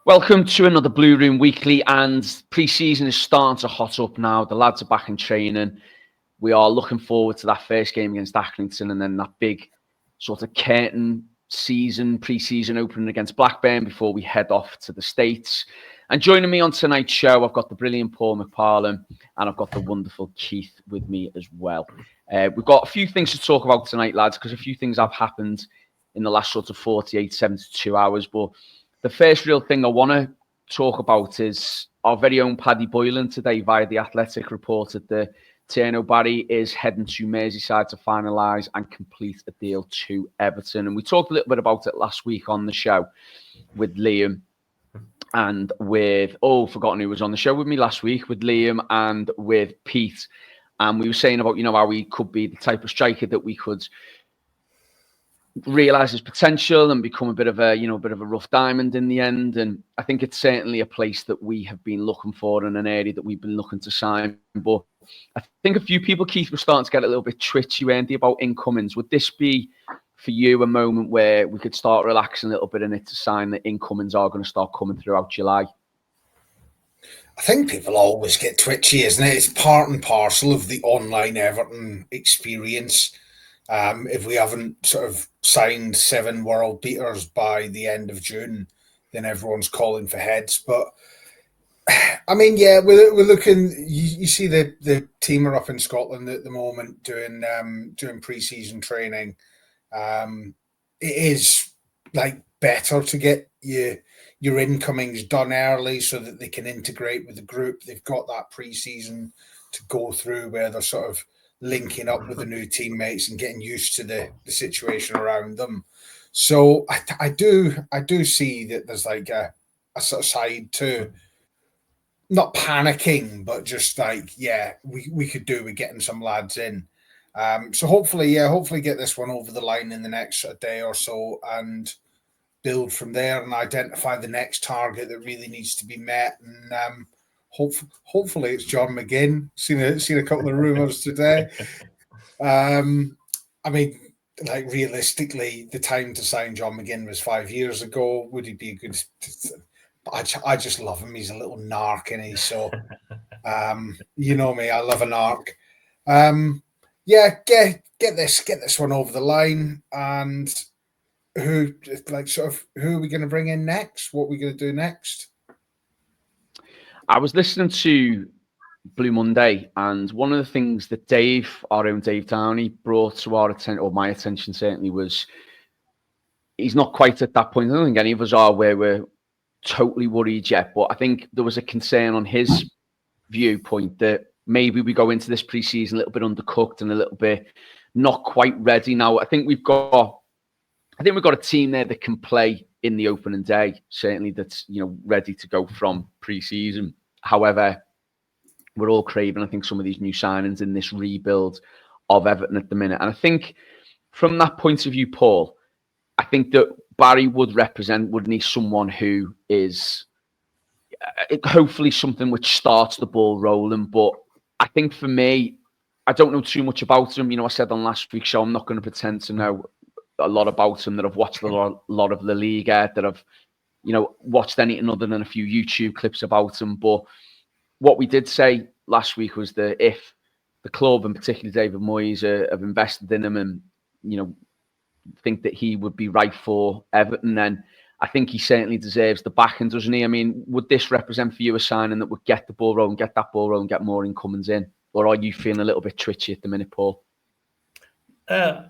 Welcome to another Blue Room Weekly, and pre-season is starting to hot up now. The lads are back in training. We are looking forward to that first game against Accrington, and then that big sort of curtain season, pre-season opening against Blackburn before we head off to the States. And joining me on tonight's show, I've got the brilliant Paul McParlin, and I've got the wonderful Keith with me as well. We've got a few things to talk about tonight, lads, because a few things have happened in the last sort of 48, 72 hours, but the first real thing I want to talk about is our very own Paddy Boylan today via The Athletic reported that Tierno Barry is heading to Merseyside to finalise and complete a deal to Everton. And we talked a little bit about it last week on the show with Liam and with, forgotten who was on the show with me last week, with Liam and with Pete. And we were saying about, how he could be the type of striker that we could realise his potential and become a bit of a rough diamond in the end. And I think it's certainly a place that we have been looking for and an area that we've been looking to sign. But I think a few people, Keith, were starting to get a little bit twitchy, Andy, about incomings. Would this be for you a moment where we could start relaxing a little bit in it to sign that incomings are going to start coming throughout July? I think people always get twitchy, isn't it? It's part and parcel of the online Everton experience. If we haven't sort of signed 7 world beaters by the end of June, then everyone's calling for heads. But I mean, yeah, we're looking. You see, the team are up in Scotland at the moment doing pre-season training. It is like better to get your incomings done early so that they can integrate with the group. They've got that pre-season to go through where they're sort of linking up with the new teammates and getting used to the situation around them. So I do see that there's like a sort of side to not panicking, but just like, we could do with getting some lads in. So hopefully get this one over the line in the next day or so and build from there and identify the next target that really needs to be met. And hopefully it's John McGinn. Seen a couple of rumours today. I mean, like realistically, the time to sign John McGinn was 5 years ago. Would he be a good? I just love him. He's a little narc, isn't he? So, you know me, I love a narc. Get this one over the line. And who are we going to bring in next? What are we going to do next? I was listening to Blue Monday, and one of the things that Dave, our own Dave Downey, brought to our attention, or my attention certainly, was he's not quite at that point. I don't think any of us are where we're totally worried yet, but I think there was a concern on his viewpoint that maybe we go into this pre-season a little bit undercooked and a little bit not quite ready. Now, I think we've got a team there that can play in the opening day, certainly that's ready to go from pre-season. However, we're all craving, I think, some of these new signings in this rebuild of Everton at the minute. And I think from that point of view, Paul, I think that Barry would need someone who is hopefully something which starts the ball rolling. But I think for me, I don't know too much about him. I said on last week's show, I'm not going to pretend to know a lot about him, that I've watched a lot of La Liga, that I've, watched anything other than a few YouTube clips about him. But what we did say last week was that if the club, and particularly David Moyes, have invested in him and, think that he would be right for Everton, then I think he certainly deserves the backing, doesn't he? I mean, would this represent for you a signing that would get that ball rolling, get more incomings in? Or are you feeling a little bit twitchy at the minute, Paul? No,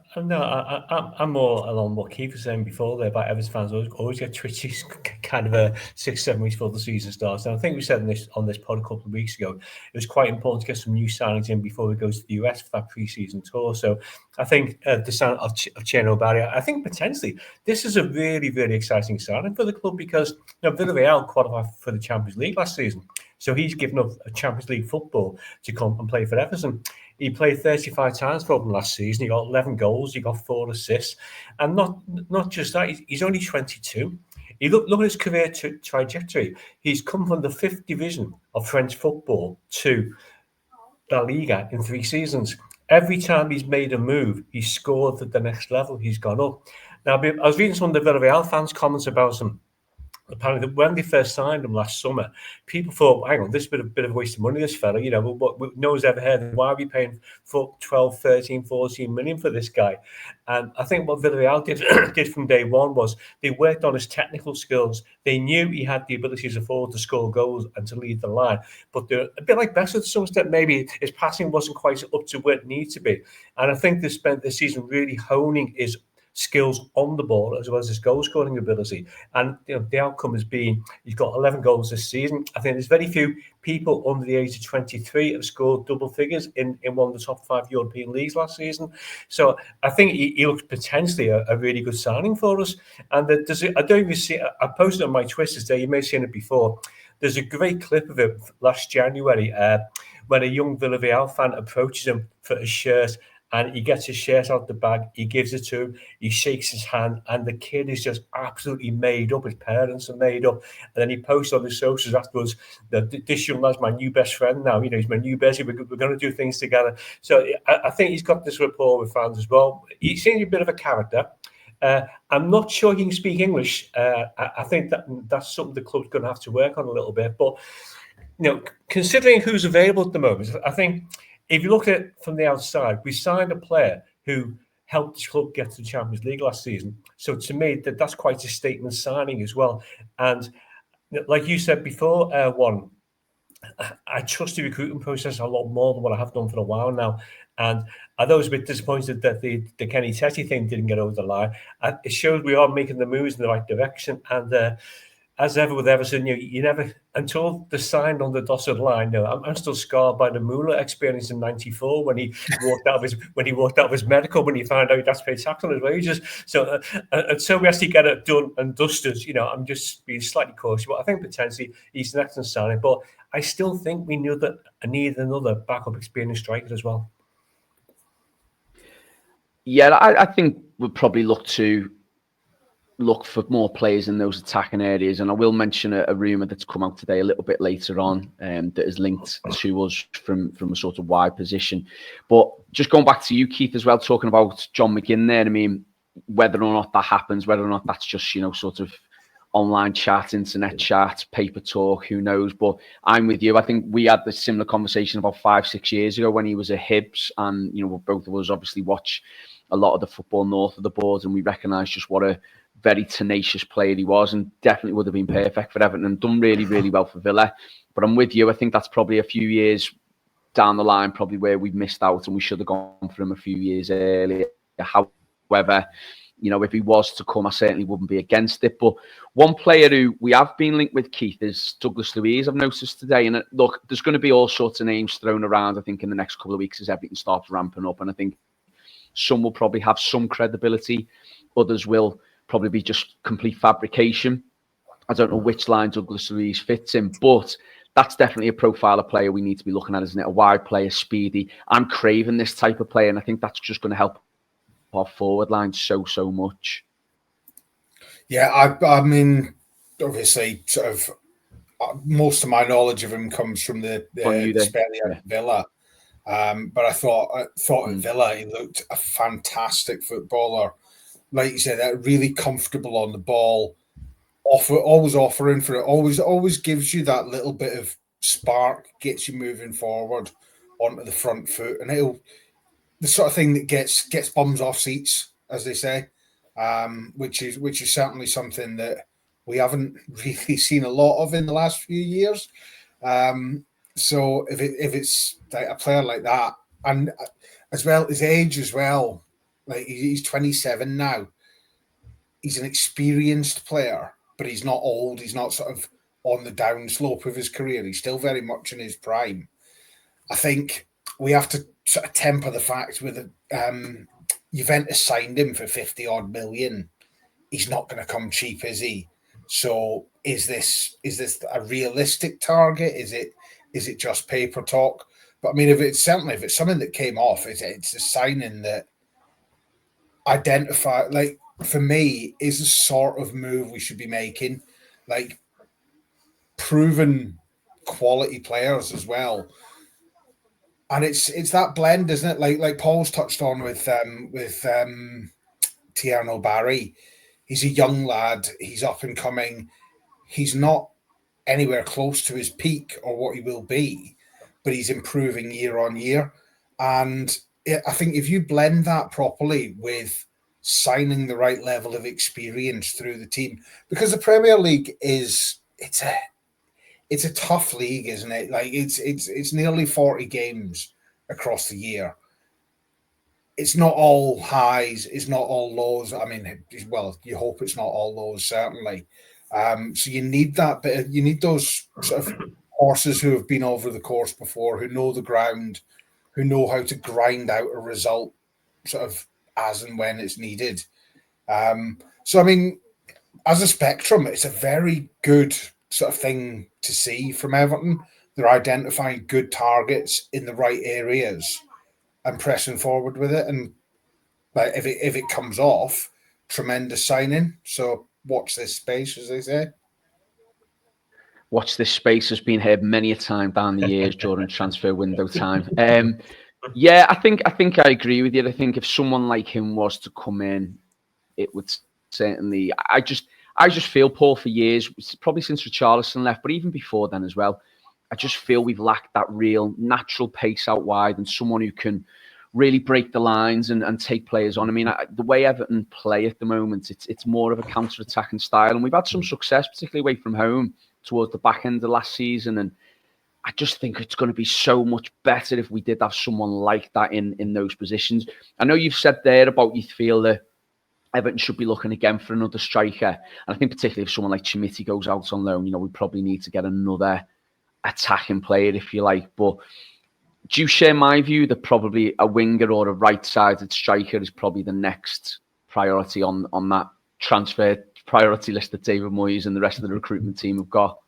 I'm more along what Keith was saying before there about Everton fans always get twitchy kind of a 6-7 weeks before the season starts. And I think we said on this pod a couple of weeks ago, it was quite important to get some new signings in before we go to the US for that pre-season tour. So I think the sign of Tierno Barry, I think potentially this is a really, really exciting signing for the club because Villarreal qualified for the Champions League last season. So he's given up a Champions League football to come and play for Everton. He played 35 times for them last season. He got 11 goals. He got 4 assists. And not just that, he's only 22. Look at his career trajectory. He's come from the 5th division of French football to La Liga in 3 seasons. Every time he's made a move, he's scored at the next level. He's gone up. Now, I was reading some of the Villarreal fans' comments about him apparently when they first signed him last summer, people thought, hang on, this is a bit of a waste of money, this fella, you know, but no one's ever heard of him. Why are we paying for 12, 13, 14 million for this guy? And I think what Villarreal did from day one was they worked on his technical skills. They knew he had the ability to afford to score goals and to lead the line. But they're a bit like Bessa to some extent. Maybe his passing wasn't quite up to where it needs to be. And I think they spent this season really honing his skills on the ball as well as his goal scoring ability. And you know, the outcome has been he's got 11 goals this season. I think there's very few people under the age of 23 have scored double figures in one of the top 5 European leagues last season. So I think he looks potentially a really good signing for us. And I don't even see, I posted on my Twitter today, you may have seen it before. There's a great clip of it last January when a young Villarreal fan approaches him for a shirt, and he gets his shirt out the bag, he gives it to him, he shakes his hand, and the kid is just absolutely made up. His parents are made up. And then he posts on his socials afterwards that this young lad's my new best friend now. You know, he's my new bestie. We're going to do things together. So I think he's got this rapport with fans as well. He seems a bit of a character. I'm not sure he can speak English. I think that's something the club's going to have to work on a little bit. But, you know, considering who's available at the moment, I think if you look at it from the outside, we signed a player who helped the club get to the Champions League last season. So to me, that's quite a statement signing as well. And like you said before, Warren, I trust the recruiting process a lot more than what I have done for a while now. And I was a bit disappointed that the Kenny Teti thing didn't get over the line. It shows we are making the moves in the right direction. And as ever with Everton, you never, until they're signed on the dotted line. I'm still scarred by the Muller experience in '94 when he walked out of his medical when he found out he'd have to pay tax on his wages. So until we actually get it done and dusted, I'm just being slightly cautious. But I think potentially he's an excellent signing. But I still think we knew that I needed another backup experienced striker as well. Yeah, I think we'll probably look for more players in those attacking areas. And I will mention a rumour that's come out today a little bit later on that is linked to us from a sort of wide position. But just going back to you, Keith, as well, talking about John McGinn there, I mean, whether or not that happens, whether or not that's just, sort of online chat, internet chat, paper talk, who knows? But I'm with you. I think we had this similar conversation about 5-6 years ago when he was at Hibs, and, both of us obviously watch a lot of the football north of the boards, and we recognise just what a very tenacious player he was, and definitely would have been perfect for Everton and done really, really well for Villa. But I'm with you. I think that's probably a few years down the line, probably where we've missed out, and we should have gone for him a few years earlier. However, if he was to come, I certainly wouldn't be against it. But one player who we have been linked with, Keith, is Douglas Luiz, I've noticed today. And look, there's going to be all sorts of names thrown around, I think, in the next couple of weeks as everything starts ramping up. And I think some will probably have some credibility. Others will probably be just complete fabrication. I don't know which line Douglas Luiz fits in, but that's definitely a profile of player we need to be looking at, isn't it? A wide player, speedy. I'm craving this type of player, and I think that's just going to help our forward line so much. Yeah, I mean, obviously, sort of most of my knowledge of him comes from the spell at Villa. But I thought at Villa he looked a fantastic footballer. Like you said, really comfortable on the ball, always offering for it, always gives you that little bit of spark, gets you moving forward onto the front foot, and the sort of thing that gets bums off seats, as they say, which is certainly something that we haven't really seen a lot of in the last few years. So if it's like a player like that, and as well his age as well, like he's 27 now. He's an experienced player, but he's not old. He's not sort of on the downslope of his career. He's still very much in his prime. I think we have to sort of temper the fact with Juventus signed him for 50 odd million. He's not going to come cheap, is he? So is this a realistic target? Is it just paper talk? But I mean, if it's something that came off, it's a signing that identify, like, for me, is a sort of move we should be making, like proven quality players as well. And it's that blend, isn't it? Like Paul's touched on with Tierno Barry. He's a young lad. He's up and coming. he's not anywhere close to his peak or what he will be, but he's improving year on year. And I think if you blend that properly with signing the right level of experience through the team, because the Premier League it's a tough league, isn't it? Like it's nearly 40 games across the year. It's not all highs, it's not all lows. I mean, well, you hope it's not all lows, certainly. So you need that, but you need those sort of horses who have been over the course before, who know the ground, who know how to grind out a result sort of as and when it's needed. So, I mean, as a spectrum, it's a very good sort of thing to see from Everton. They're identifying good targets in the right areas and pressing forward with it. And like, if it comes off, tremendous signing. So watch this space, as they say. Watch this space has been heard many a time down the years during transfer window time. Yeah, I think I agree with you. I think if someone like him was to come in, it would certainly. I just feel, Paul, for years, probably since Richarlison left, but even before then as well, I just feel we've lacked that real natural pace out wide and someone who can really break the lines and take players on. I mean, the way Everton play at the moment, it's more of a counter-attacking style, and we've had some success, particularly away from home, towards the back end of last season. And I just think it's going to be so much better if we did have someone like that in those positions. I know you've said there about you feel that Everton should be looking again for another striker. And I think particularly if someone like Chimiti goes out on loan, we probably need to get another attacking player, if you like. But do you share my view that probably a winger or a right-sided striker is probably the next priority on that transfer priority list that David Moyes and the rest of the recruitment team have got?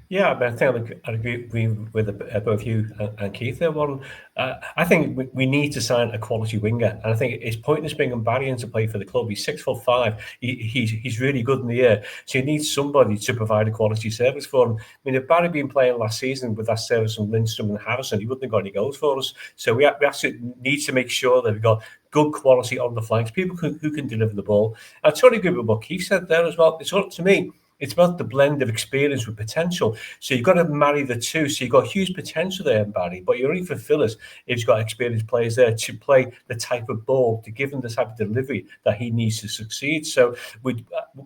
Yeah, but I think I agree with both you and Keith there. One, I think we need to sign a quality winger, and I think it's pointless bringing Barry in to play for the club. He's 6'5". He's really good in the air, so you need somebody to provide a quality service for him. I mean, if Barry had been playing last season with that service from Lindstrom and Harrison, he wouldn't have got any goals for us. So we actually need to make sure that we've got good quality on the flanks, people who can deliver the ball. I totally agree with what Keith said there as well. It's up to me. It's about the blend of experience with potential. So you've got to marry the two. So you've got huge potential there in Barry, but you only fulfill it if you've got experienced players there to play the type of ball, to give him the type of delivery that he needs to succeed. So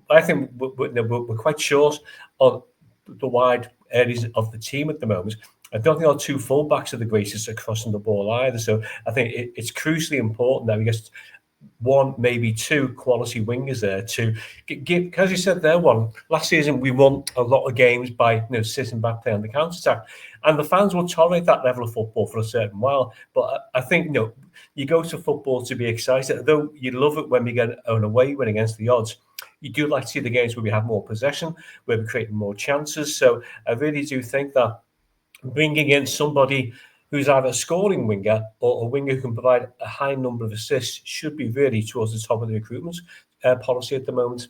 I think we're quite short on the wide areas of the team at the moment. I don't think our two fullbacks are the greatest at crossing the ball either. So I think it's crucially important that we get one, maybe two quality wingers there to give. As you said there, last season we won a lot of games by sitting back there on the counter attack, and the fans will tolerate that level of football for a certain while. But I think you go to football to be excited. Though you love it when we get an away win against the odds, you do like to see the games where we have more possession, where we're creating more chances. So I really do think that bringing in somebody who's either a scoring winger or a winger who can provide a high number of assists should be really towards the top of the recruitment policy at the moment.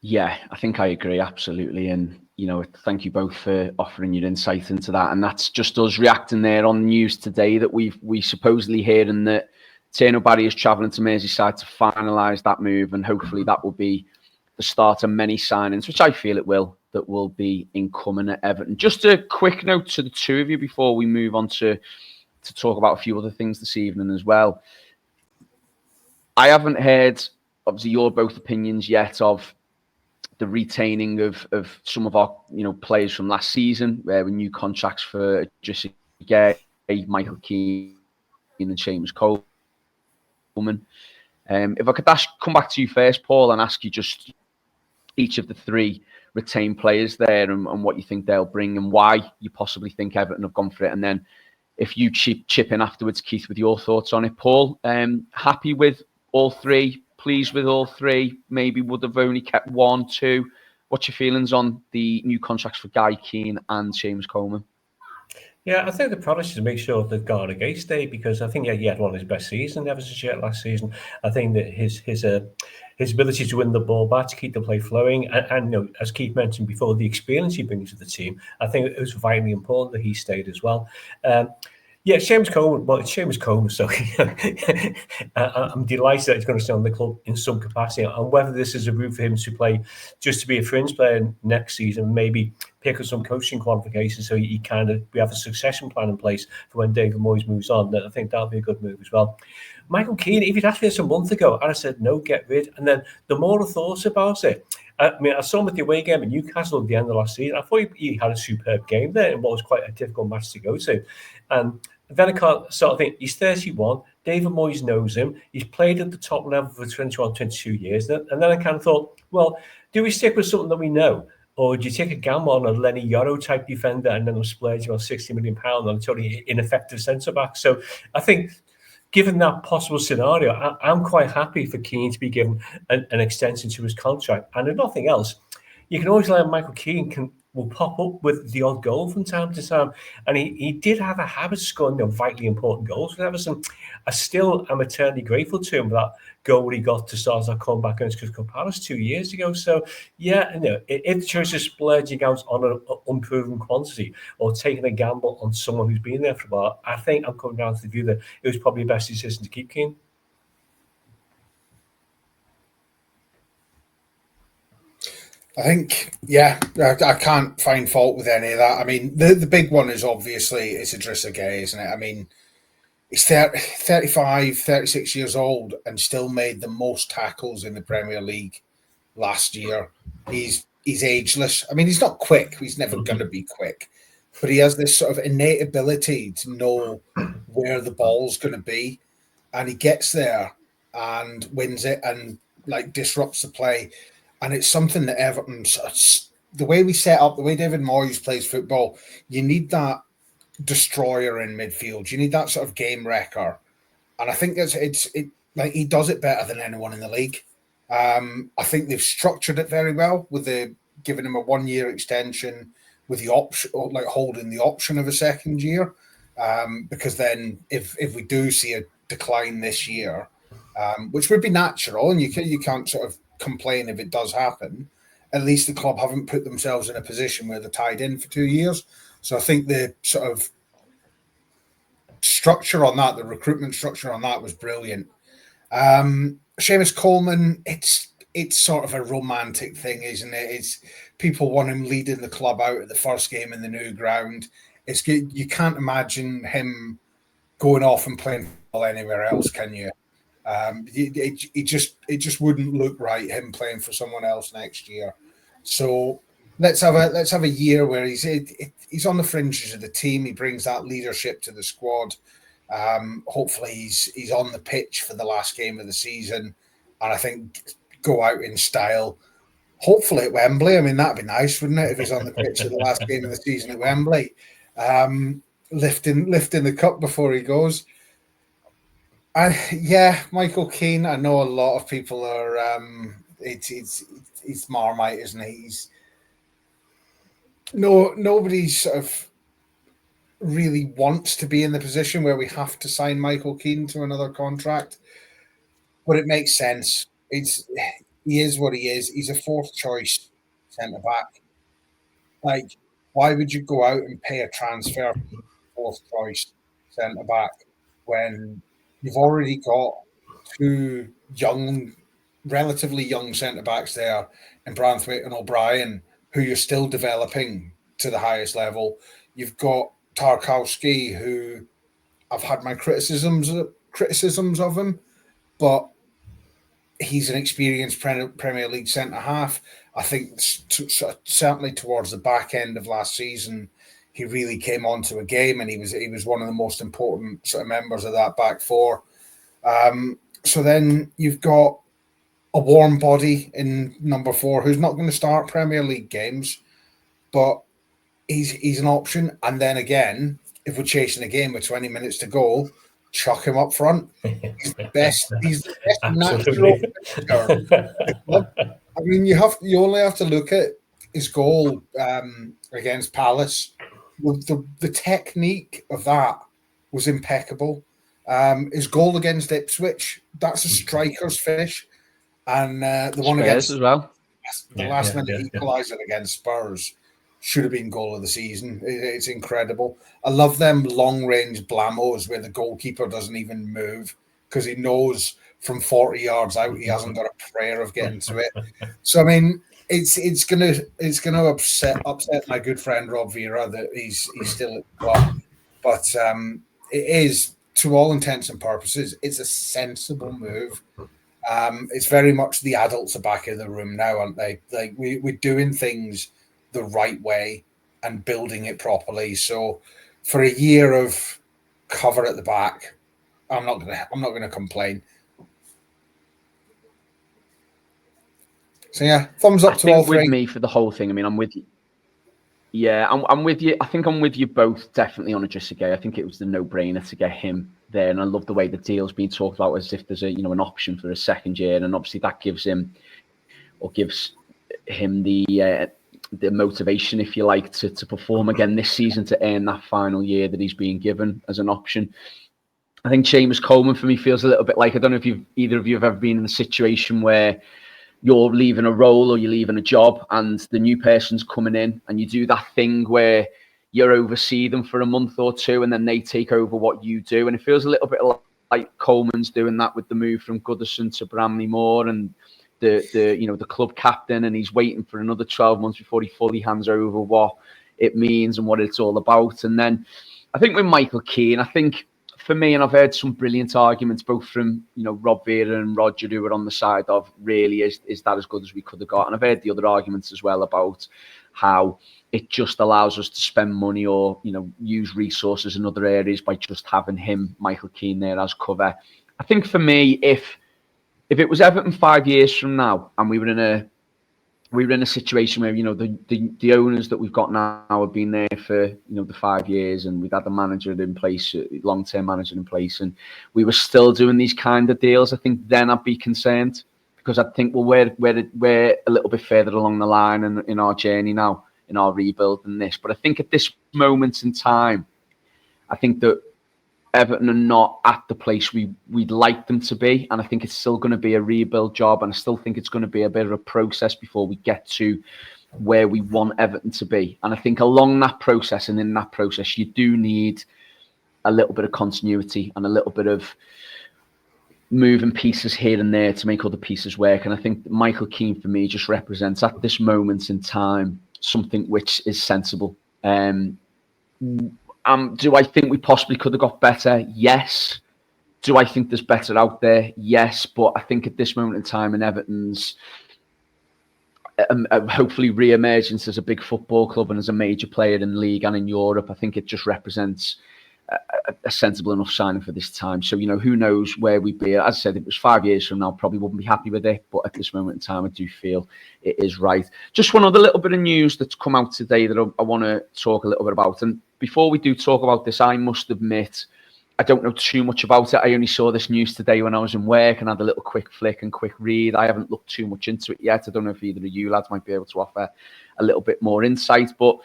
Yeah, I think I agree, absolutely. And, thank you both for offering your insight into that. And that's just us reacting there on the news today that we supposedly hearing that Tierno Barry is travelling to Merseyside to finalise that move. And hopefully that will be the start of many signings, which I feel it will, that will be incoming at Everton. Just a quick note to the two of you before we move on to talk about a few other things this evening as well. I haven't heard, obviously, your both opinions yet of the retaining of some of our players from last season, where we new contracts for Jesse Gay, Michael Keane, and Seamus Coleman. If I could come back to you first, Paul, and ask you just each of the three retained players there and what you think they'll bring and why you possibly think Everton have gone for it. And then if you chip in afterwards, Keith, with your thoughts on it. Paul, happy with all three? Pleased with all three? Maybe would have only kept one, two? What's your feelings on the new contracts for Guy Keane and Seamus Coleman? Yeah, I think the priority is to make sure that Garner Gay stay, because I think he had one of his best seasons ever since yet last season. I think that his ability to win the ball back, to keep the play flowing, and as Keith mentioned before, the experience he brings to the team, I think it was vitally important that he stayed as well. Yeah, Seamus Coleman. Well, it's Seamus Coleman, so I'm delighted that he's going to stay on the club in some capacity. And whether this is a route for him to play, just to be a fringe player next season, maybe pick up some coaching qualifications, so we have a succession plan in place for when David Moyes moves on. I think that'll be a good move as well. Michael Keane, if you'd asked me this a month ago, I'd have said no, get rid. And then the more I thought about it, I mean, I saw him at the away game in Newcastle at the end of last season. I thought he had a superb game there in what was quite a difficult match to go to. And then I can't sort of think, he's 31, David Moyes knows him, he's played at the top level for 21, 22 years. And then I kind of thought, well, do we stick with something that we know? Or do you take a gamble on a Lenny Yoro type defender and then splurge about £60 million on a totally ineffective centre-back? So I think, given that possible scenario, I'm quite happy for Keane to be given an extension to his contract. And if nothing else, you can always let Michael Keane will pop up with the odd goal from time to time. And he did have a habit of scoring vitally important goals for Everton. I still am eternally grateful to him for that goal he got to start our comeback against Crystal Palace 2 years ago. So, yeah, if the choice is splurging out on an unproven quantity or taking a gamble on someone who's been there for a while, I think I'm coming down to the view that it was probably the best decision to keep Keane. I think, yeah, I can't find fault with any of that. I mean, the big one is obviously it's Idrissa Gueye, isn't it? I mean, he's 35, 36 years old and still made the most tackles in the Premier League last year. He's ageless. I mean, he's not quick. He's never going to be quick. But he has this sort of innate ability to know where the ball's going to be. And he gets there and wins it and, disrupts the play. And it's something that Everton, the way we set up, the way David Moyes plays football, you need that destroyer in midfield. You need that sort of game wrecker. And I think he does it better than anyone in the league. I think they've structured it very well with giving him a 1-year extension with the option, holding the option of a second year. Because then if we do see a decline this year, which would be natural, and you can't sort of complain if it does happen, at least the club haven't put themselves in a position where they're tied in for 2 years. So I think the sort of structure on that, the recruitment structure on that was brilliant. Seamus Coleman, it's sort of a romantic thing, isn't it? It's people want him leading the club out at the first game in the new ground. It's good. You can't imagine him going off and playing football anywhere else, can you? It just wouldn't look right, him playing for someone else next year. So let's have a year where he's on the fringes of the team. He brings that leadership to the squad. Hopefully he's on the pitch for the last game of the season, and I think go out in style. Hopefully at Wembley. I mean, that'd be nice, wouldn't it, if he's on the pitch at the last game of the season at Wembley, lifting the cup before he goes. Michael Keane. I know a lot of people are. It's Marmite, isn't he? Nobody sort of really wants to be in the position where we have to sign Michael Keane to another contract, but it makes sense. He is what he is. He's a fourth choice centre back. Why would you go out and pay a transfer fourth choice centre back when you've already got two relatively young centre backs there in Branthwaite and O'Brien, who you're still developing to the highest level? You've got Tarkowski, who I've had my criticisms of him, but he's an experienced Premier League centre half. I think certainly towards the back end of last season, he really came onto a game, and he was one of the most important sort of members of that back four. So then you've got a warm body in number 4 who's not going to start Premier League games, but he's an option. And then again, if we're chasing a game with 20 minutes to go, chuck him up front. He's the best natural finisher. I mean, you only have to look at his goal against Palace. The technique of that was impeccable. His goal against Ipswich, that's a striker's finish. And the one against as well, the last minute equaliser against Spurs, should have been goal of the season. It's incredible. I love them long-range blamos where the goalkeeper doesn't even move because he knows from 40 yards out he hasn't got a prayer of getting to it. So I mean, it's gonna upset my good friend Rob Vera that he's still at the club, but it is, to all intents and purposes, it's a sensible move. It's very much the adults are back in the room now, aren't they? Like we're doing things the right way and building it properly. So for a year of cover at the back, I'm not gonna complain. So yeah, thumbs up to all three. With me for the whole thing, I mean, I'm with you. Yeah, I'm with you. I think I'm with you both definitely on Idrissa Gueye. I think it was the no-brainer to get him there, and I love the way the deal's being talked about as if there's an option for a second year, and obviously that gives him the motivation, if you like, to perform again this season, to earn that final year that he's being given as an option. I think Seamus Coleman for me feels a little bit like, I don't know if either of you have ever been in a situation where you're leaving a role or you're leaving a job and the new person's coming in, and you do that thing where you oversee them for a month or two and then they take over what you do. And it feels a little bit like Coleman's doing that with the move from Goodison to Bramley Moore and the club captain, and he's waiting for another 12 months before he fully hands over what it means and what it's all about. And then I think with Michael Keane, I think for me, and I've heard some brilliant arguments both from Rob Vera and Roger, who were on the side of really is that as good as we could have got, and I've heard the other arguments as well about how it just allows us to spend money or use resources in other areas by just having him, Michael Keane, there as cover. I think for me, if it was Everton 5 years from now and we were in a situation where the owners that we've got now have been there for the 5 years, and we've had the manager in place, long-term manager in place, and we were still doing these kind of deals, I think then I'd be concerned, because I think we're a little bit further along the line in our journey now, in our rebuild than this. But I think at this moment in time, I think that Everton are not at the place we'd like them to be, and I think it's still going to be a rebuild job, and I still think it's going to be a bit of a process before we get to where we want Everton to be. And I think along that process and in that process, you do need a little bit of continuity and a little bit of moving pieces here and there to make other pieces work. And I think Michael Keane for me just represents at this moment in time something which is sensible. Do I think we possibly could have got better? Yes. Do I think there's better out there? Yes. But I think at this moment in time in Everton's hopefully re-emergence as a big football club and as a major player in the league and in Europe, I think it just represents a sensible enough signing for this time. So, who knows where we'd be. As I said, if it was 5 years from now, probably wouldn't be happy with it. But at this moment in time, I do feel it is right. Just one other little bit of news that's come out today that I want to talk a little bit about. And before we do talk about this, I must admit, I don't know too much about it. I only saw this news today when I was in work and had a little quick flick and quick read. I haven't looked too much into it yet. I don't know if either of you lads might be able to offer a little bit more insight. But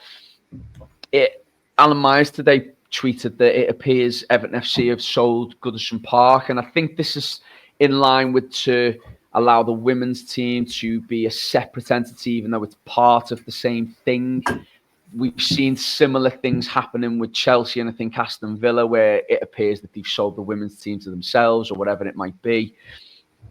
Alan Myers today tweeted that it appears Everton FC have sold Goodison Park, and I think this is in line with to allow the women's team to be a separate entity, even though it's part of the same thing. We've seen similar things happening with Chelsea and I think Aston Villa, where it appears that they've sold the women's team to themselves or whatever it might be.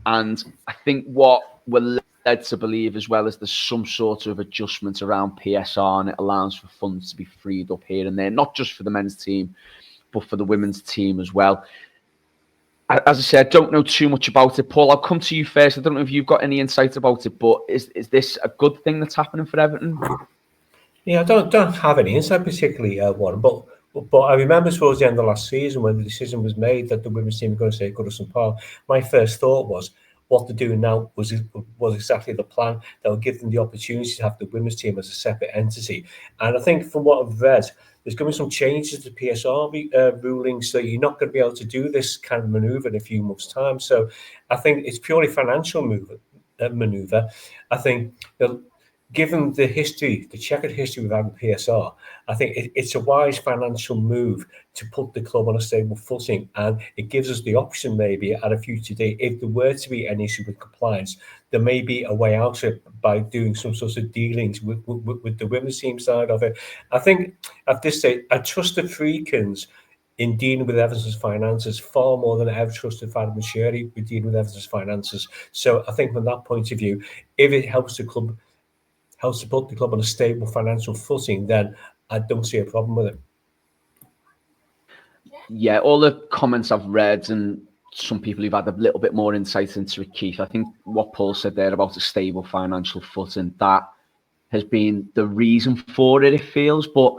And I think what we're led to believe as well is there's some sort of adjustment around PSR, and it allows for funds to be freed up here and there, not just for the men's team, but for the women's team as well. As I said, I don't know too much about it. Paul, I'll come to you first. I don't know if you've got any insights about it, but is this a good thing that's happening for Everton? Yeah, I don't have any insight particularly, Warren, but I remember towards the end of last season when the decision was made that the women's team were going to stay at Goodison Park, my first thought was, what they're doing now was exactly the plan that would give them the opportunity to have the women's team as a separate entity. And I think from what I've read, there's going to be some changes to PSR rulings, so you're not going to be able to do this kind of manoeuvre in a few months' time. So I think it's purely financial manoeuvre. I think given the history, the checkered history we've had with PSR, I think it's a wise financial move to put the club on a stable footing, and it gives us the option maybe at a future date, if there were to be an issue with compliance, there may be a way out of it by doing some sorts of dealings with the women's team side of it. I think at this stage, I trust the Freakins in dealing with Everton's finances far more than I ever trusted Fad and Sherry with dealing with Everton's finances. So I think from that point of view, if it helps the club, helps to put the club on a stable financial footing, then I don't see a problem with it. Yeah, all the comments I've read and some people who've had a little bit more insight into it, Keith, I think what Paul said there about a stable financial footing, that has been the reason for it, it feels. But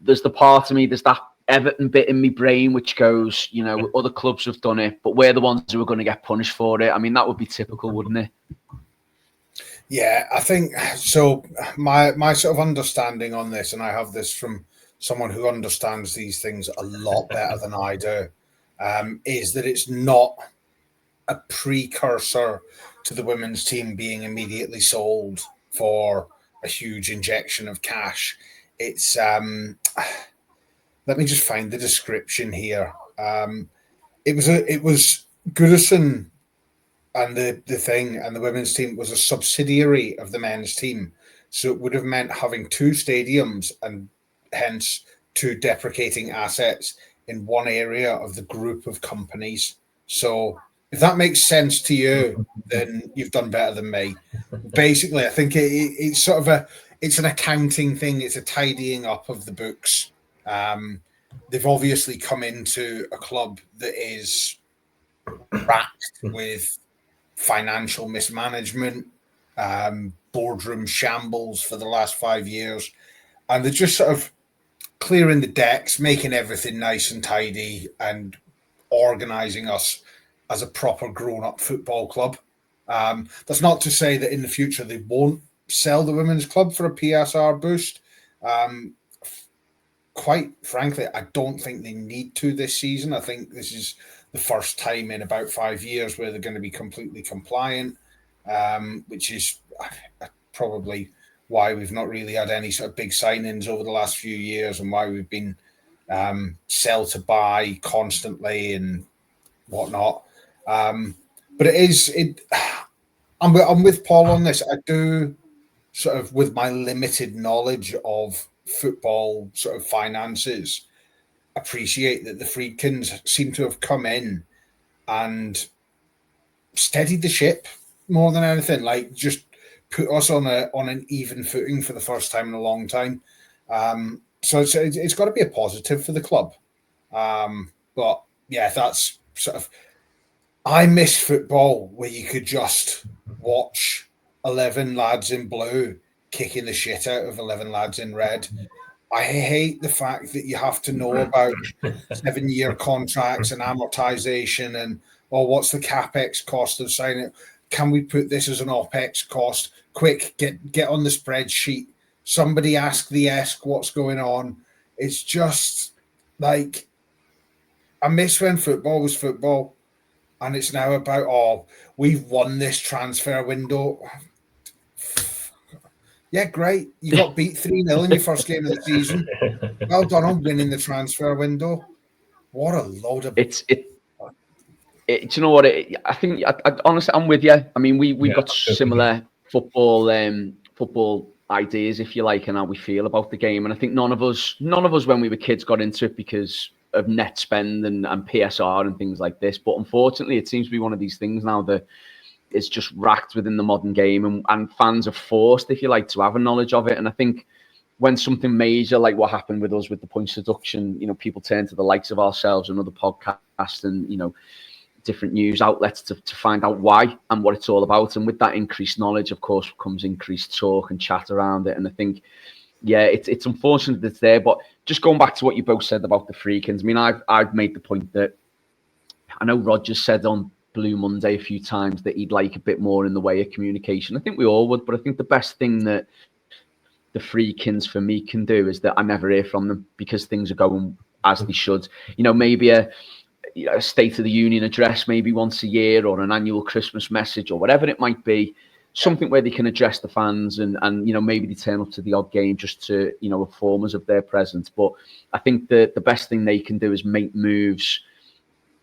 there's the part of me, there's that Everton bit in my brain which goes, you know, other clubs have done it, but we're the ones who are going to get punished for it. I mean, that would be typical, wouldn't it? Yeah, I think so. My sort of understanding on this, and I have this from someone who understands these things a lot better than I do, is that it's not a precursor to the women's team being immediately sold for a huge injection of cash. It's let me just find the description here. It was Goodison, and the thing, and the women's team was a subsidiary of the men's team, so it would have meant having two stadiums and hence two deprecating assets in one area of the group of companies. So if that makes sense to you, then you've done better than me. Basically, I think it's sort of it's an accounting thing. It's a tidying up of the books. They've obviously come into a club that is racked with financial mismanagement, boardroom shambles for the last 5 years, and they're just sort of clearing the decks, making everything nice and tidy, and organising us as a proper grown-up football club. That's not to say that in the future they won't sell the women's club for a PSR boost. Quite frankly, I don't think they need to this season. I think this is the first time in about 5 years where they're going to be completely compliant, which is probably why we've not really had any sort of big signings over the last few years, and why we've been sell to buy constantly and whatnot. But I'm with Paul on this. I do sort of, with my limited knowledge of football sort of finances, appreciate that the Friedkins seem to have come in and steadied the ship more than anything. Like, just put us on an even footing for the first time in a long time. So it's got to be a positive for the club. But yeah, that's sort of, I miss football where you could just watch 11 lads in blue kicking the shit out of 11 lads in red. I hate the fact that you have to know about 7-year contracts and amortization and, what's the capex cost of signing it? Can we put this as an OPEX cost? Quick, get on the spreadsheet. Somebody ask the ESC what's going on. It's just like, I miss when football was football, and it's now about, we've won this transfer window. Yeah, great. You got beat 3-0 in your first game of the season. Well done on winning the transfer window. What a load of... Do you know what? I think, honestly, I'm with you. I mean, we've got similar football ideas, if you like, and how we feel about the game. And I think none of us when we were kids got into it because of net spend and PSR and things like this. But unfortunately, it seems to be one of these things now that is just racked within the modern game, and fans are forced, if you like, to have a knowledge of it. And I think when something major like what happened with us with the points deduction, you know, people turn to the likes of ourselves and other podcasts and, you know, different news outlets to find out why and what it's all about. And with that increased knowledge, of course, comes increased talk and chat around it. And I think, yeah, it's unfortunate that it's there. But just going back to what you both said about the Freakins, I mean, I've made the point that I know Rogers said on Blue Monday a few times that he'd like a bit more in the way of communication. I think we all would, but I think the best thing that the Freakins for me can do is that I never hear from them because things are going as they should. You know, maybe a State of the Union address maybe once a year, or an annual Christmas message, or whatever it might be. something where they can address the fans and maybe they turn up to the odd game just to inform us of their presence. But I think the best thing they can do is make moves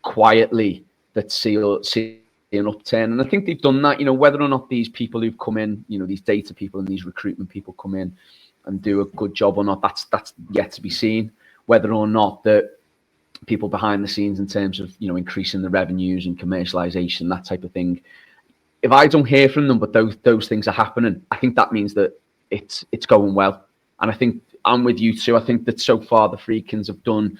quietly that see an upturn, and I think they've done that. Whether or not these people who've come in, these data people and these recruitment people come in and do a good job or not, that's yet to be seen. Whether or not that people behind the scenes in terms of increasing the revenues and commercialization, that type of thing, if I don't hear from them but those things are happening, I think that means that it's going well. And I think I'm with you too. I think that so far the Freakins have done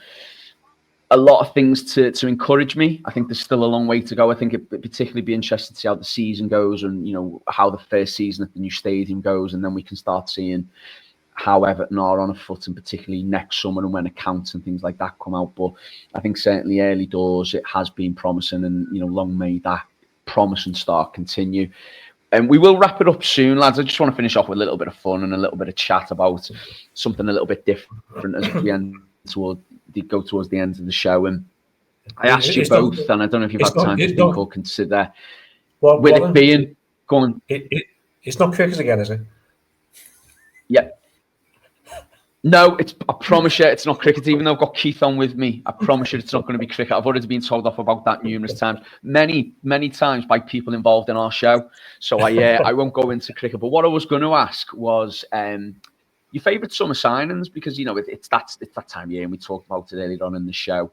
a lot of things to encourage me. I think there's still a long way to go. I think it'd particularly be interesting to see how the season goes and how the first season at the new stadium goes, and then we can start seeing how Everton are on a foot, and particularly next summer and when accounts and things like that come out. But I think certainly early doors it has been promising, and long may that promising start continue. And we will wrap it up soon, lads. I just want to finish off with a little bit of fun and a little bit of chat about something a little bit different as we go towards the end of the show. And I asked you both, and I don't know if you've had time to think or consider. With it being going, it's not cricket again, is it? Yeah. No, I promise you, it's not cricket. Even though I've got Keith on with me, I promise you, it's not going to be cricket. I've already been told off about that numerous times, many times by people involved in our show. So I won't go into cricket. But what I was going to ask was your favourite summer signings, because it's that time of year, and we talked about it earlier on in the show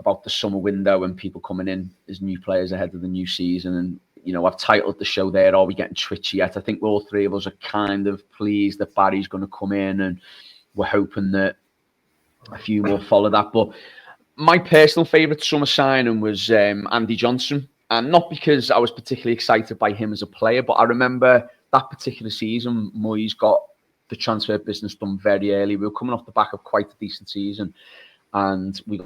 about the summer window and people coming in as new players ahead of the new season. And I've titled the show there, "Are we getting twitchy yet?" I think all three of us are kind of pleased that Barry's going to come in, and we're hoping that a few more follow that. But my personal favourite summer signing was Andy Johnson. And not because I was particularly excited by him as a player, but I remember that particular season, Moyes got the transfer business done very early. We were coming off the back of quite a decent season. And we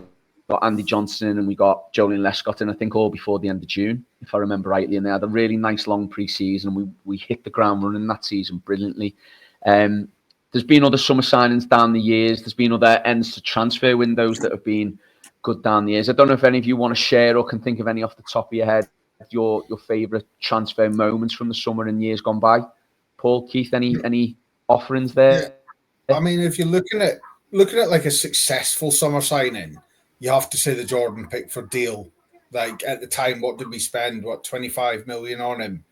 got Andy Johnson and we got Joleon Lescott in, I think, all before the end of June, if I remember rightly. And they had a really nice long pre-season. We hit the ground running that season brilliantly. There's been other summer signings down the years. There's been other ends to transfer windows that have been good down the years. I don't know if any of you want to share or can think of any off the top of your head, your favourite transfer moments from the summer and years gone by. Paul, Keith, any offerings there? Yeah. I mean, if you're looking at like a successful summer signing, you have to say the Jordan Pickford deal. Like at the time, what did we spend? 25 million on him?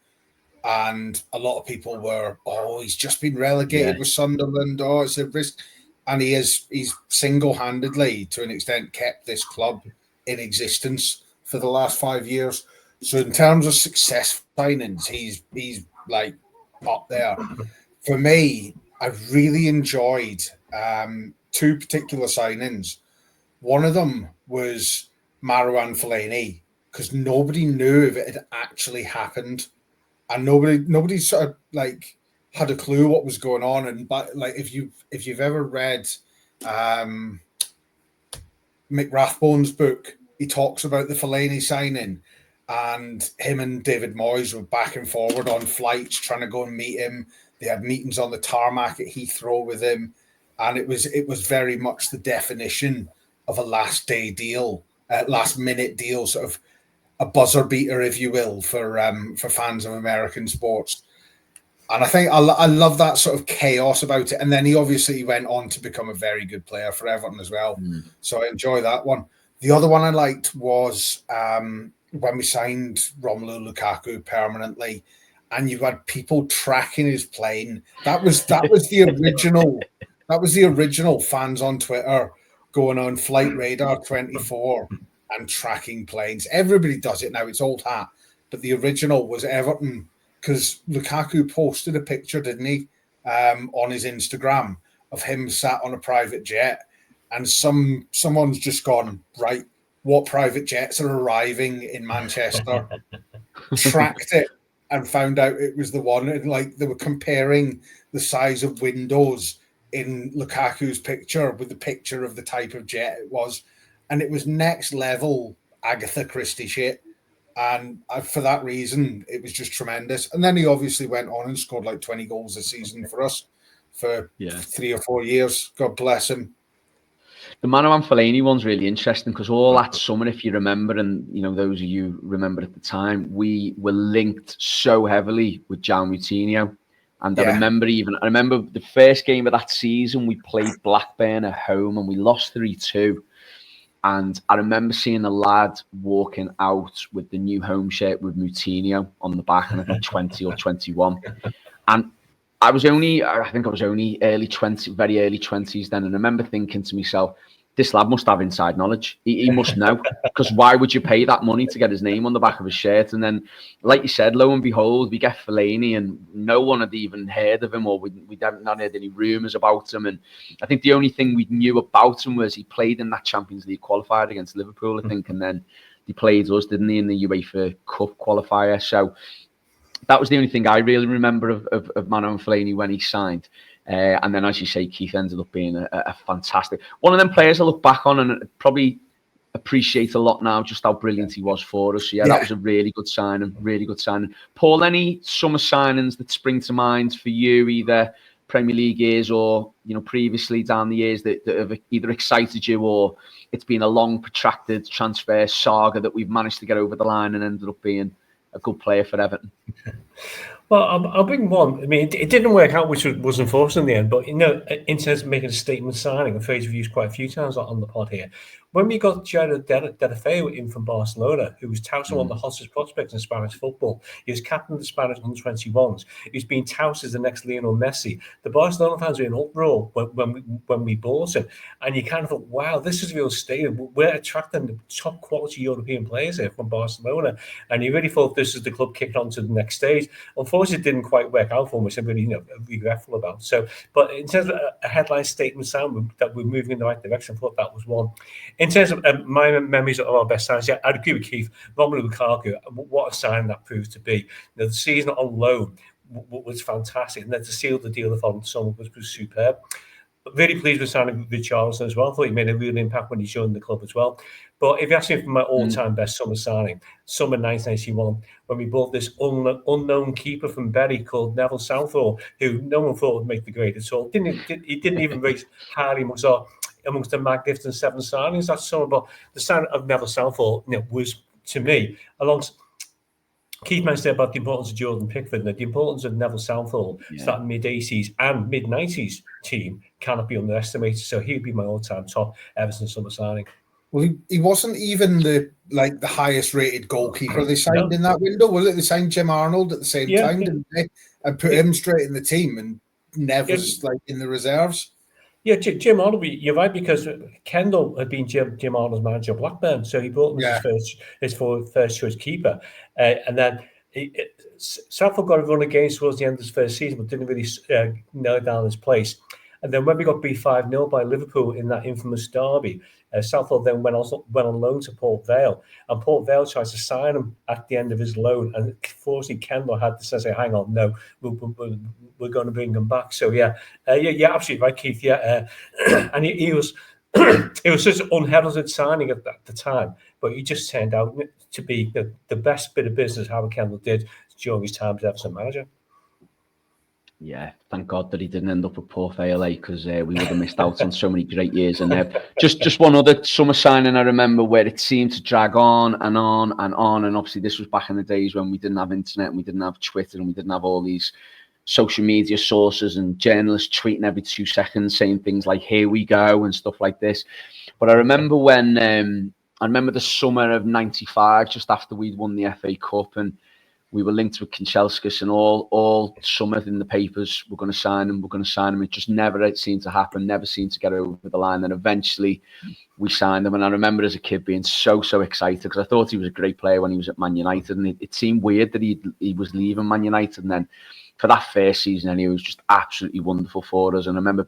And a lot of people were, he's just been relegated with Sunderland. It's a risk. And he's single-handedly, to an extent, kept this club in existence for the last 5 years. So in terms of success signings, he's like up there. For me, I really enjoyed two particular signings. One of them was Marouane Fellaini, because nobody knew if it had actually happened. And nobody sort of like had a clue what was going on. And but like if you've ever read Mick Rathbone's book, he talks about the Fellaini signing, and him and David Moyes were back and forward on flights trying to go and meet him. They had meetings on the tarmac at Heathrow with him, and it was very much the definition of a last minute deal, sort of a buzzer beater, if you will, for fans of American sports. And I think I love that sort of chaos about it. And then he obviously went on to become a very good player for Everton as well. So I enjoy that one. The other one I liked was when we signed Romelu Lukaku permanently, and you had people tracking his plane. That was the original. That was the original fans on Twitter going on Flight Radar 24 and tracking planes. Everybody does it now. It's old hat. But the original was Everton, because Lukaku posted a picture, didn't he, on his Instagram of him sat on a private jet. And someone's just gone, right, what private jets are arriving in Manchester? Tracked it and found out it was the one. And like they were comparing the size of windows in Lukaku's picture with the picture of the type of jet it was. And it was next level Agatha Christie shit. And for that reason, it was just tremendous. And then he obviously went on and scored like 20 goals a season for us for 3 or 4 years. God bless him. The Manuel Fellaini one's really interesting because all that summer, if you remember, and those of you remember at the time, we were linked so heavily with João Moutinho. And I remember the first game of that season, we played Blackburn at home and we lost 3-2. And I remember seeing a lad walking out with the new home shirt with Moutinho on the back, and I think 20 or 21. And I think I was only early 20s, very early 20s then. And I remember thinking to myself, this lad must have inside knowledge. He must know, because why would you pay that money to get his name on the back of his shirt? And then, like you said, lo and behold, we get Fellaini, and no one had even heard of him, or we hadn't heard any rumours about him. And I think the only thing we knew about him was he played in that Champions League qualifier against Liverpool, I think, and then he played us, didn't he, in the UEFA Cup qualifier. So that was the only thing I really remember of Manuel Fellaini when he signed. And then, as you say, Keith ended up being a fantastic one of them players I look back on and probably appreciate a lot now, just how brilliant he was for us. So, that was a really good signing, Paul, any summer signings that spring to mind for you, either Premier League years or previously down the years that have either excited you, or it's been a long, protracted transfer saga that we've managed to get over the line and ended up being a good player for Everton? Well, I'll bring one. I mean, it didn't work out, which was unfortunate in the end. But in terms of making a statement signing, a phrase we've used quite a few times on the pod here. When we got Gerard Deulofeu in from Barcelona, who was touted one of the hottest prospects in Spanish football, he was captain of the Spanish under-21s. He's been touted as the next Lionel Messi. The Barcelona fans were in uproar when we bought him, and you kind of thought, "Wow, this is real stadium. We're attracting the top quality European players here from Barcelona." And you really thought this is the club kicking on to the next stage. Unfortunately, it didn't quite work out for him, which I'm really regretful about. So, but in terms of a headline statement sound that we're moving in the right direction, I thought that was one. In terms of my memories of our best signs, I'd agree with Keith. Romelu Lukaku, what a sign that proved to be. The season on loan was fantastic, and then to seal the deal the following summer was superb. Really pleased with signing Richarlison as well. I thought he made a real impact when he joined the club as well. But if you ask me for my all-time best summer signing, summer 1991, when we bought this unknown keeper from Bury called Neville Southall, who no one thought would make the grade at all. He didn't even rate highly amongst the magnificent 7 signings that summer. But the signing of Neville Southall was, to me, alongside Keith mentioned about the importance of Jordan Pickford. The importance of Neville Southall, that mid-80s and mid-90s team cannot be underestimated. So he'd be my all-time top Everton summer signing. Well, he wasn't even the highest rated goalkeeper they signed in that window, was it? They signed Jim Arnold at the same time, didn't they? And put him straight in the team, and Never's in the reserves. Yeah, Jim Arnold, you're right, because Kendall had been Jim Arnold's manager of Blackburn, so he brought him as his first choice keeper. And then Southall got a run against towards the end of his first season, but didn't really nail down his place. And then when we got beat 5-0 by Liverpool in that infamous derby, Southall then went on loan to Port Vale, and Port Vale tried to sign him at the end of his loan, and fortunately Kendall had to say, "Hang on, no, we're going to bring him back." So absolutely right, Keith. And he was it was such an unheralded signing at the time, but he just turned out to be the best bit of business Howard Kendall did during his time as Everton manager. Yeah, thank God that he didn't end up at Port Vale, because we would have missed out on so many great years. And just one other summer signing I remember where it seemed to drag on and on and on. And obviously this was back in the days when we didn't have internet and we didn't have Twitter and we didn't have all these social media sources and journalists tweeting every 2 seconds saying things like "here we go" and stuff like this. But I remember when the summer of '95, just after we'd won the FA Cup, and we were linked with Kanchelskis, and all summer in the papers, we're going to sign him. It just never seemed to happen, never seemed to get over the line. And eventually we signed him. And I remember as a kid being so excited, because I thought he was a great player when he was at Man United. And it seemed weird that he was leaving Man United. And then for that first season, and he was just absolutely wonderful for us. And I remember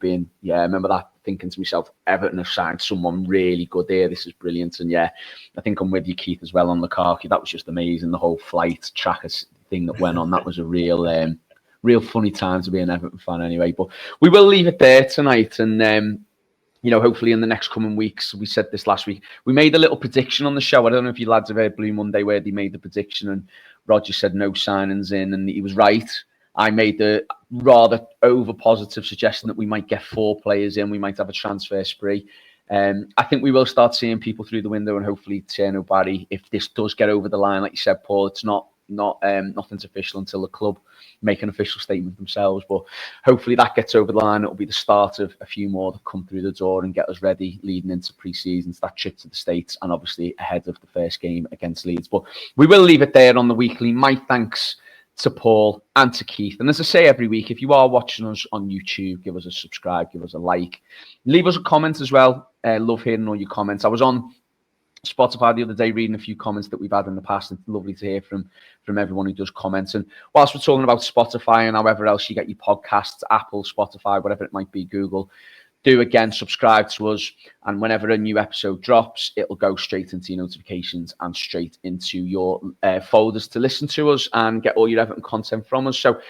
thinking to myself, Everton have signed someone really good here. This is brilliant. And I think I'm with you, Keith, as well on Lukaku. That was just amazing. The whole flight tracker thing that went on, that was a real funny time to be an Everton fan anyway. But we will leave it there tonight. And hopefully in the next coming weeks, we said this last week, we made a little prediction on the show. I don't know if you lads have heard Blue Monday, where they made the prediction and Roger said no signings in, and he was right. I made the rather over positive suggestion that we might get 4 players in. We might have a transfer spree. I think we will start seeing people through the window, and hopefully Tierno Barry, if this does get over the line, like you said, Paul, it's nothing's official until the club make an official statement themselves. But hopefully that gets over the line. It'll be the start of a few more that come through the door and get us ready leading into pre-season, that trip to the States, and obviously ahead of the first game against Leeds. But we will leave it there on the weekly. My thanks to Paul and to Keith. And as I say every week, if you are watching us on YouTube, give us a subscribe, give us a like, leave us a comment as well. Love hearing all your comments. I was on Spotify the other day reading a few comments that we've had in the past. It's lovely to hear from everyone who does comments. And whilst we're talking about Spotify and however else you get your podcasts, Apple, Spotify, whatever it might be, Google, do again subscribe to us, and whenever a new episode drops, it'll go straight into your notifications and straight into your folders to listen to us and get all your Everton content from us. So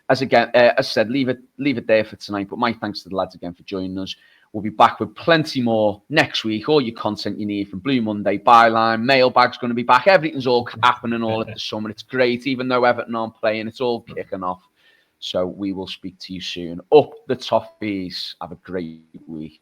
as I said, leave it there for tonight, but my thanks to the lads again for joining us. We'll be back with plenty more next week. All your content you need from Blue Monday, Byline, Mailbag's going to be back. Everything's all happening all at the summer. It's great, even though Everton aren't playing. It's all kicking off. So we will speak to you soon. Up the Toffees. Have a great week.